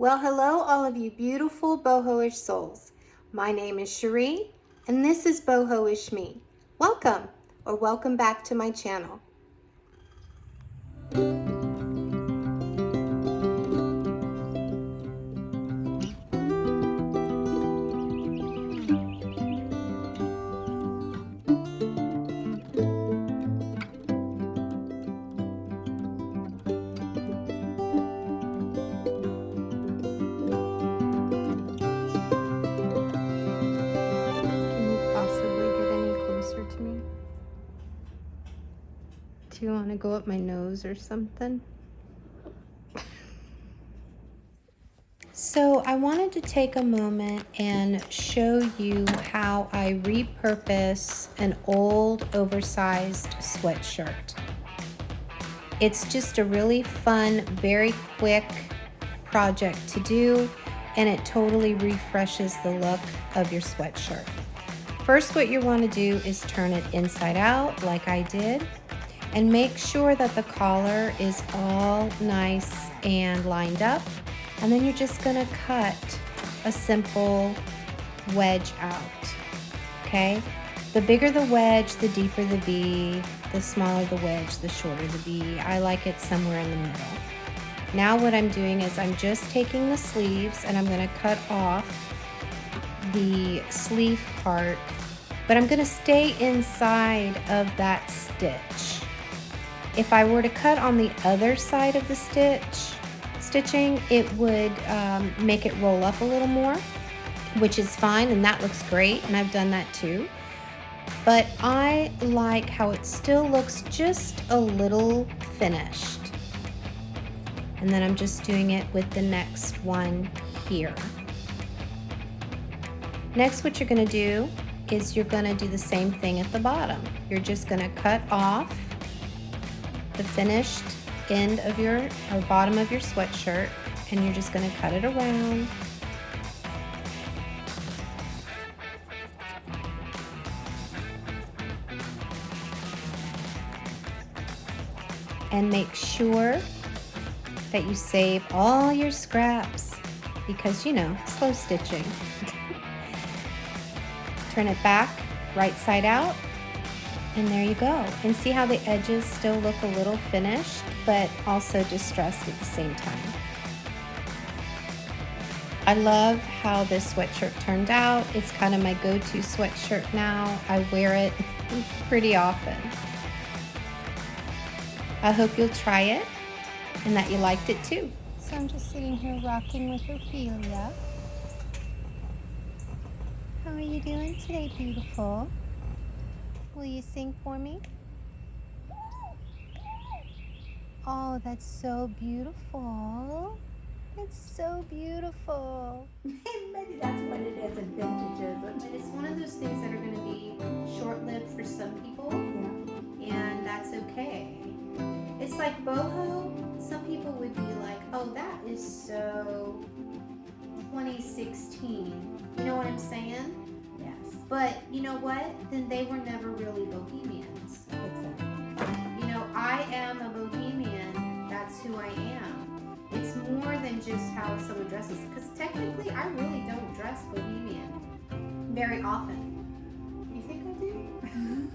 Well, hello all of you beautiful boho-ish souls. My name is Cherie, and this is Boho-ish Me. Welcome, or welcome back to my channel. To me? Do you want to go up my nose or something? So I wanted to take a moment and show you how I repurpose an old oversized sweatshirt. It's just a really fun, very quick project to do, and it totally refreshes the look of your sweatshirt. First, what you want to do is turn it inside out like I did, and make sure that the collar is all nice and lined up. And then you're just going to cut a simple wedge out, okay? The bigger the wedge, the deeper the V, the smaller the wedge, the shorter the V. I like it somewhere in the middle. Now what I'm doing is I'm just taking the sleeves and I'm going to cut off the sleeve part, but I'm going to stay inside of that stitch. If I were to cut on the other side of the stitching, it would make it roll up a little more, which is fine, and that looks great, and I've done that too. But I like how it still looks just a little finished. And then I'm just doing it with the next one here. Next, what you're going to do is you're going to do the same thing at the bottom. You're just going to cut off the finished end of your or bottom of your sweatshirt, and you're just going to cut it around. And make sure that you save all your scraps because, you know, slow stitching. Turn it back, right side out, and there you go. And see how the edges still look a little finished, but also distressed at the same time. I love how this sweatshirt turned out. It's kind of my go-to sweatshirt now. I wear it pretty often. I hope you'll try it and that you liked it too. So I'm just sitting here rocking with Ophelia. How are you doing today, beautiful? Will you sing for me? Oh, that's so beautiful. It's so beautiful. Maybe that's what it is in vintageism. And it's one of those things that are going to be short-lived for some people, and that's okay. It's like boho. Some people would be like, oh, that is so 2016. You know what I'm saying? Yes. But you know what? Then they were never really bohemians. Exactly. You know, I am a bohemian. That's who I am. It's more than just how someone dresses. Because technically, I really don't dress bohemian very often. You think I do?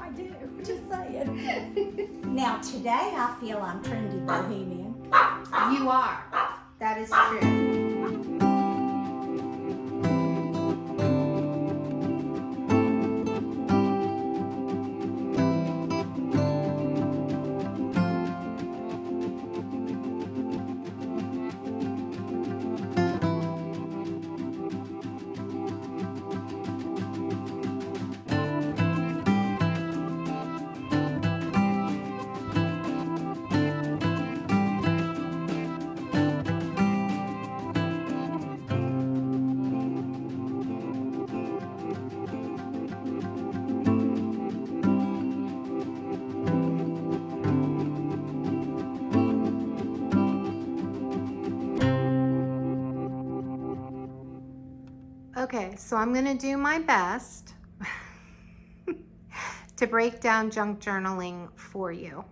I do. Just saying. Now today, I feel I'm trendy bohemian. You are. That is true. Okay, so I'm going to do my best to break down junk journaling for you.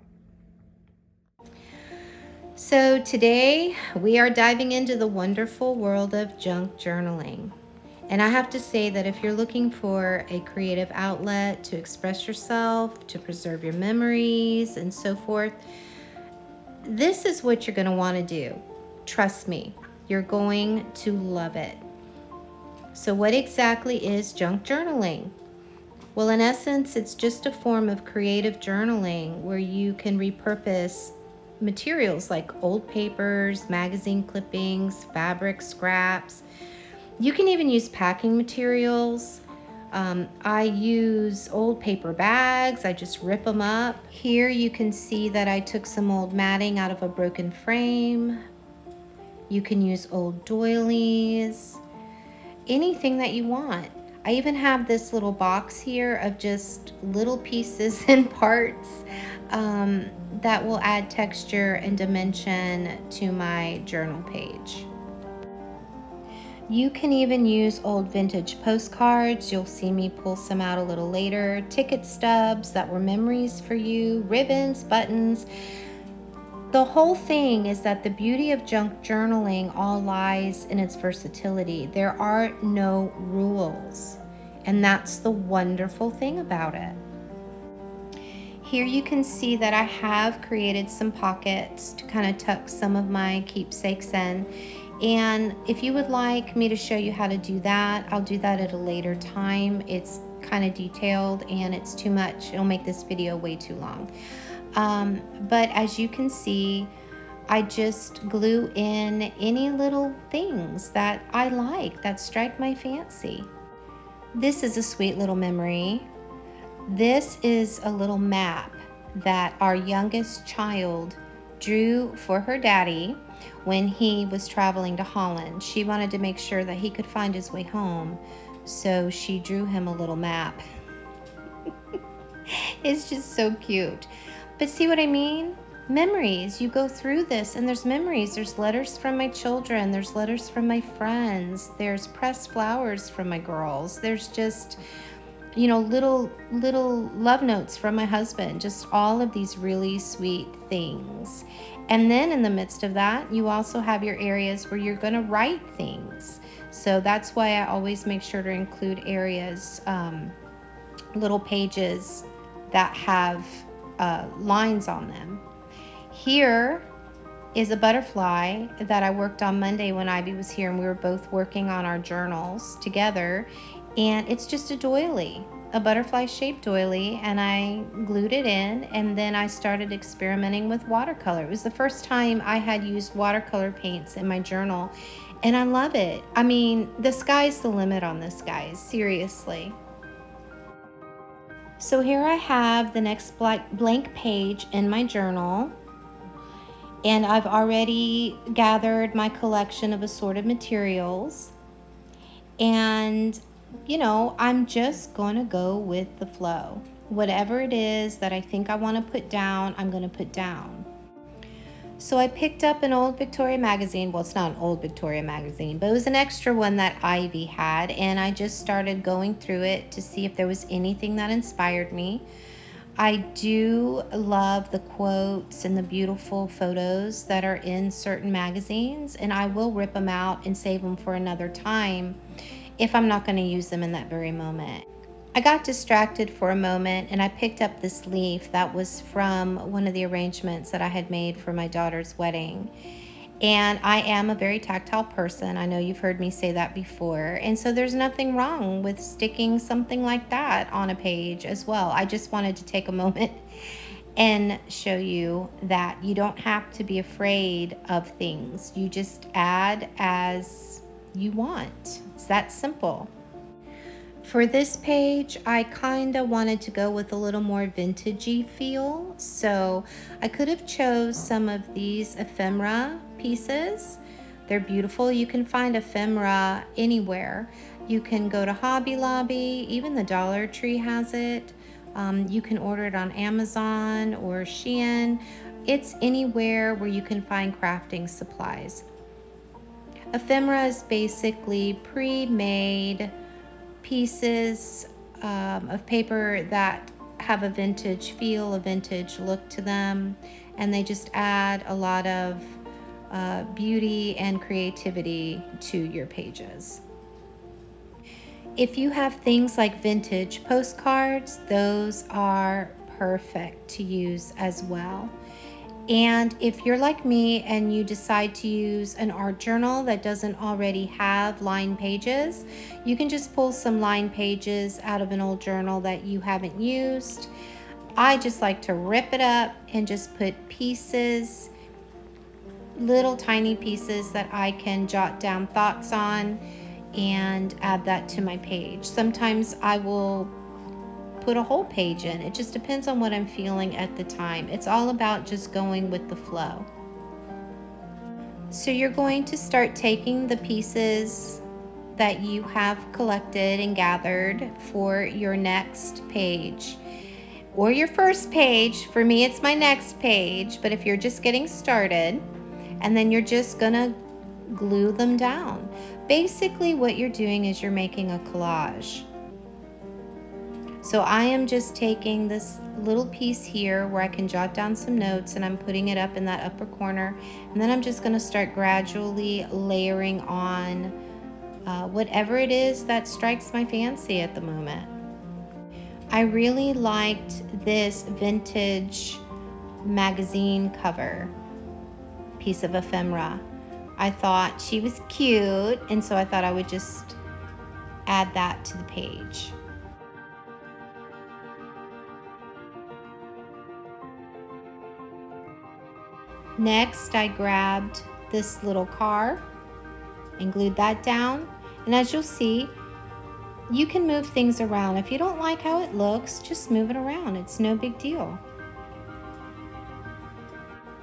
So today we are diving into the wonderful world of junk journaling. And I have to say that if you're looking for a creative outlet to express yourself, to preserve your memories, and so forth, this is what you're going to want to do. Trust me, you're going to love it. So, what exactly is junk journaling? Well, in essence, it's just a form of creative journaling where you can repurpose materials like old papers, magazine clippings, fabric scraps. You can even use packing materials. I use old paper bags. I just rip them up. Here you can see that I took some old matting out of a broken frame. You can use old doilies, anything that you want. I even have this little box here of just little pieces and parts that will add texture and dimension to my journal page. You can even use old vintage postcards. You'll see me pull some out a little later. Ticket stubs that were memories for you, ribbons, buttons. The whole thing is that the beauty of junk journaling all lies in its versatility. There are no rules, and that's the wonderful thing about it. Here you can see that I have created some pockets to kind of tuck some of my keepsakes in. And if you would like me to show you how to do that, I'll do that at a later time. It's kind of detailed and it's too much. It'll make this video way too long. But as you can see, I just glue in any little things that I like, that strike my fancy. This is a sweet little memory. This is a little map that our youngest child drew for her daddy when he was traveling to Holland. She wanted to make sure that he could find his way home, so she drew him a little map. It's just so cute. But see what I mean? Memories. You go through this and there's memories. There's letters from my children. There's letters from my friends. There's pressed flowers from my girls. There's just, little love notes from my husband. Just all of these really sweet things. And then in the midst of that, you also have your areas where you're going to write things. So that's why I always make sure to include areas, little pages that have lines on them. Here is a butterfly that I worked on Monday when Ivy was here, and we were both working on our journals together. And it's just a doily, a butterfly shaped doily, and I glued it in, and then I started experimenting with watercolor. It was the first time I had used watercolor paints in my journal, and I love it. I mean, the sky's the limit on this, guys, seriously. So here I have the next blank page in my journal, and I've already gathered my collection of assorted materials, and I'm just going to go with the flow. Whatever it is that I think I want to put down, I'm going to put down. So I picked up an old Victoria magazine. Well, it's not an old Victoria magazine, but it was an extra one that Ivy had, and I just started going through it to see if there was anything that inspired me. I do love the quotes and the beautiful photos that are in certain magazines, and I will rip them out and save them for another time if I'm not going to use them in that very moment. I got distracted for a moment and I picked up this leaf that was from one of the arrangements that I had made for my daughter's wedding. And I am a very tactile person. I know you've heard me say that before. And so there's nothing wrong with sticking something like that on a page as well. I just wanted to take a moment and show you that you don't have to be afraid of things. You just add as you want. It's that simple. For this page, I kind of wanted to go with a little more vintagey feel, so I could have chose some of these ephemera pieces. They're beautiful. You can find ephemera anywhere. You can go to Hobby Lobby, even the Dollar Tree has it. You can order it on Amazon or Shein. It's anywhere where you can find crafting supplies. Ephemera is basically pre-made pieces of paper that have a vintage feel, a vintage look to them, and they just add a lot of beauty and creativity to your pages. If you have things like vintage postcards, those are perfect to use as well. And if you're like me and you decide to use an art journal that doesn't already have lined pages, you can just pull some lined pages out of an old journal that you haven't used. I just like to rip it up and just put pieces, little tiny pieces that I can jot down thoughts on and add that to my page. Sometimes I will put a whole page in. It just depends on what I'm feeling at the time. It's all about just going with the flow. So you're going to start taking the pieces that you have collected and gathered for your next page or your first page. For me, it's my next page, but if you're just getting started, and then you're just gonna glue them down. Basically, what you're doing is you're making a collage. So I am just taking this little piece here where I can jot down some notes, and I'm putting it up in that upper corner, and then I'm just going to start gradually layering on whatever it is that strikes my fancy at the moment. I really liked this vintage magazine cover piece of ephemera. I thought she was cute, and so I thought I would just add that to the page. Next, I grabbed this little car and glued that down. And as you'll see, you can move things around. If you don't like how it looks, just move it around. It's no big deal.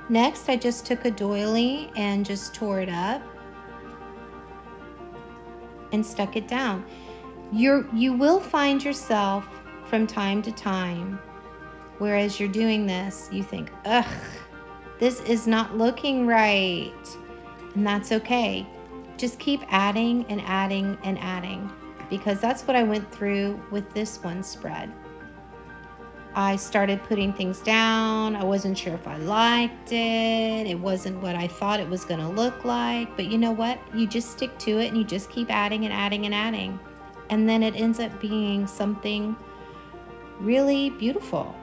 Next, I just took a doily and just tore it up and stuck it down. You will find yourself from time to time, whereas you're doing this, you think, ugh, this is not looking right. And that's okay. Just keep adding and adding and adding, because that's what I went through with this one spread. I started putting things down. I wasn't sure if I liked it. It wasn't what I thought it was going to look like. But you know what? You just stick to it and you just keep adding and adding and adding. And then it ends up being something really beautiful.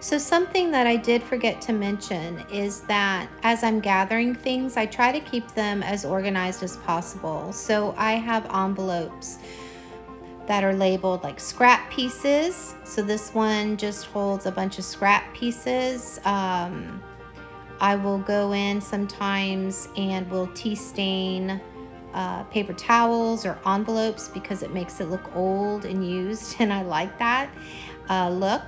So something that I did forget to mention is that as I'm gathering things, I try to keep them as organized as possible. So I have envelopes that are labeled like scrap pieces. So this one just holds a bunch of scrap pieces. I will go in sometimes and will tea stain paper towels or envelopes because it makes it look old and used, and I like that look.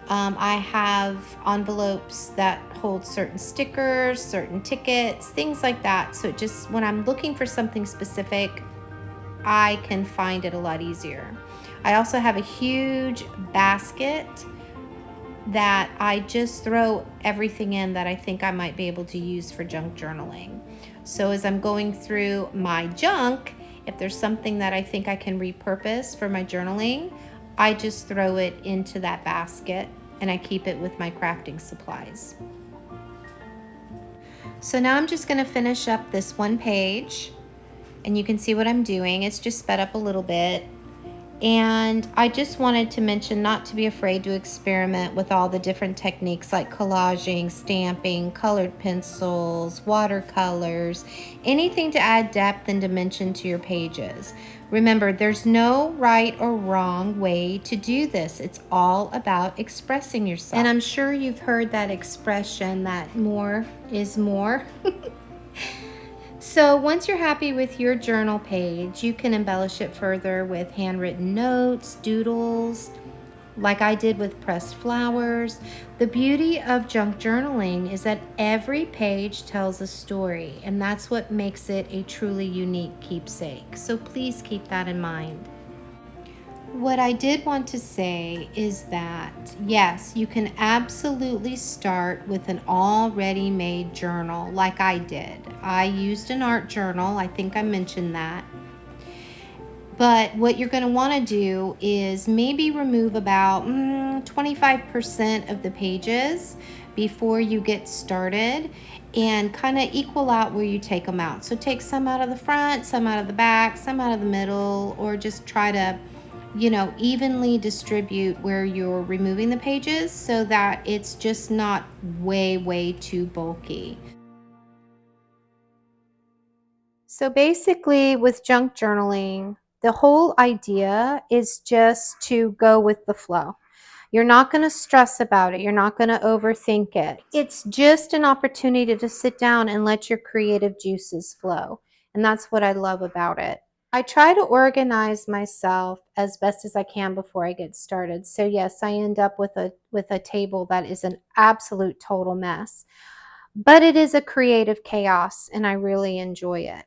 I have envelopes that hold certain stickers, certain tickets, things like that. So it just, when I'm looking for something specific, I can find it a lot easier. I also have a huge basket that I just throw everything in that I think I might be able to use for junk journaling. So as I'm going through my junk, if there's something that I think I can repurpose for my journaling, I just throw it into that basket and I keep it with my crafting supplies. So now I'm just going to finish up this one page, and you can see what I'm doing. It's just sped up a little bit. And I just wanted to mention not to be afraid to experiment with all the different techniques like collaging, stamping, colored pencils, watercolors, anything to add depth and dimension to your pages. Remember, there's no right or wrong way to do this. It's all about expressing yourself. And I'm sure you've heard that expression that more is more. So once you're happy with your journal page, you can embellish it further with handwritten notes, doodles, like I did with pressed flowers. The beauty of junk journaling is that every page tells a story, and that's what makes it a truly unique keepsake. So please keep that in mind. What I did want to say is that, yes, you can absolutely start with an already made journal like I did. I used an art journal. I think I mentioned that. But what you're going to want to do is maybe remove about 25% of the pages before you get started, and kind of equal out where you take them out. So take some out of the front, some out of the back, some out of the middle, or just try to, evenly distribute where you're removing the pages so that it's just not way too bulky. So basically with junk journaling, the whole idea is just to go with the flow. You're not going to stress about it. You're not going to overthink it. It's just an opportunity to sit down and let your creative juices flow. And that's what I love about it. I try to organize myself as best as I can before I get started. So yes, I end up with a table that is an absolute total mess. But it is a creative chaos and I really enjoy it.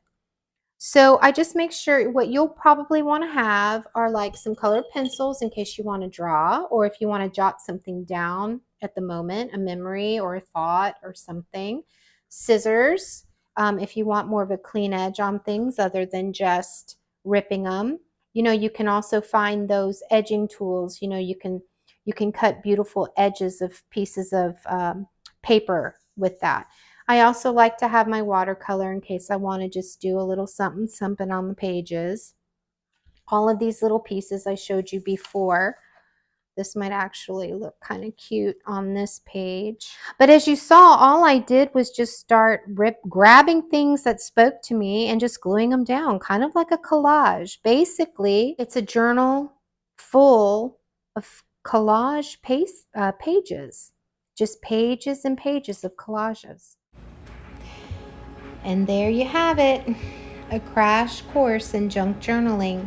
So I just make sure what you'll probably want to have are like some colored pencils in case you want to draw, or if you want to jot something down at the moment, a memory or a thought or something. Scissors, if you want more of a clean edge on things other than just ripping them. You can also find those edging tools. You can cut beautiful edges of pieces of paper with that. I also like to have my watercolor in case I want to just do a little something on the pages. All of these little pieces I showed you before. This might actually look kind of cute on this page. But as you saw, all I did was just start grabbing things that spoke to me and just gluing them down, kind of like a collage. Basically, it's a journal full of collage pages. Just pages and pages of collages. And there you have it, a crash course in junk journaling.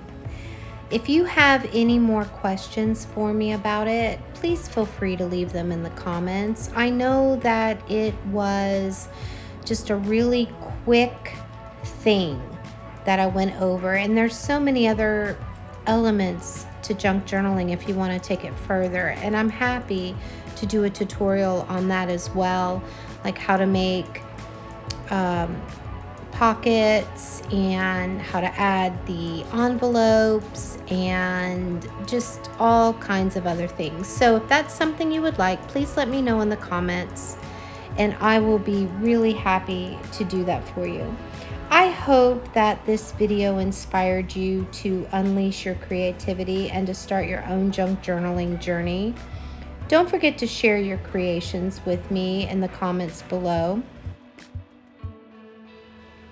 If you have any more questions for me about it, please feel free to leave them in the comments. I know that it was just a really quick thing that I went over, and there's so many other elements to junk journaling if you want to take it further, and I'm happy to do a tutorial on that as well, like how to make pockets and how to add the envelopes and just all kinds of other things. So if that's something you would like, please let me know in the comments and I will be really happy to do that for you. I hope that this video inspired you to unleash your creativity and to start your own junk journaling journey. Don't forget to share your creations with me in the comments below.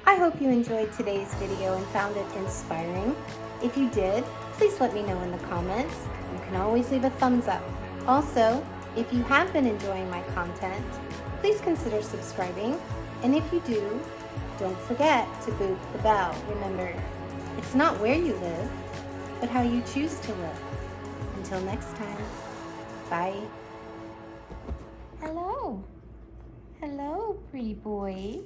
I hope you enjoyed today's video and found it inspiring. If you did, please let me know in the comments. You can always leave a thumbs up. Also, if you have been enjoying my content, please consider subscribing. And if you do, don't forget to boop the bell. Remember, it's not where you live, but how you choose to live. Until next time, bye. Hello. Hello, pretty boy.